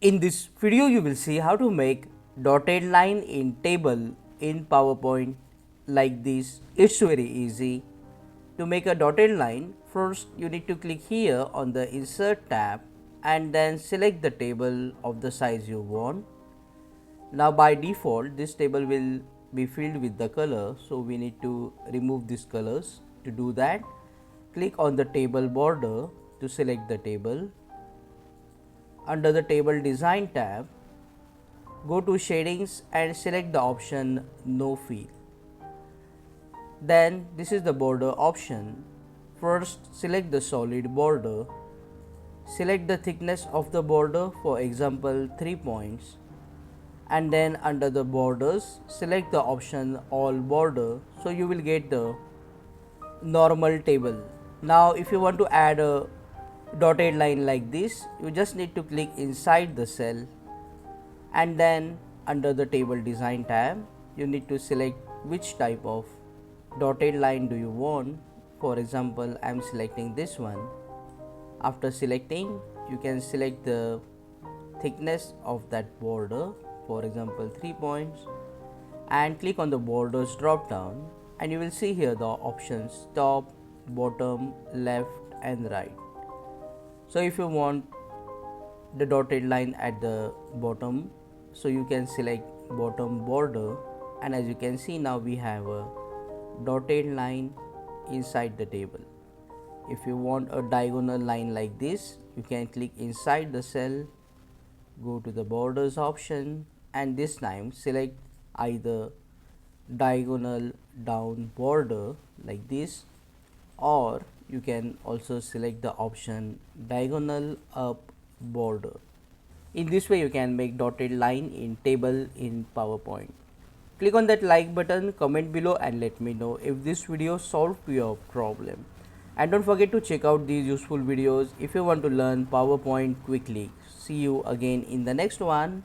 In this video, you will see how to make dotted line in table in PowerPoint like this. It's very easy. To make a dotted line, first you need to click here on the Insert tab and then select the table of the size you want. Now by default, this table will be filled with the color, so we need to remove these colors. To do that, click on the table border to select the table. Under the table design tab, go to shadings and select the option no fill. Then this is the border option. First select the solid border. Select the thickness of the border, for example 3 points. And then under the borders, select the option all border, so you will get the normal table. Now if you want to add a dotted line like this, you just need to click inside the cell and then under the table design tab, you need to select which type of dotted line do you want. For example, I am selecting this one. After selecting, you can select the thickness of that border, for example 3 points, and click on the borders drop down, and you will see here the options top, bottom, left and right. So if you want the dotted line at the bottom, so you can select bottom border, and as you can see now we have a dotted line inside the table. If you want a diagonal line like this, you can click inside the cell, go to the borders option, and this time select either diagonal down border like this, or you can also select the option diagonal up border. In this way you can make dotted line in table in PowerPoint. Click on that like button, comment below and let me know if this video solved your problem. And don't forget to check out these useful videos if you want to learn PowerPoint quickly. See you again in the next one.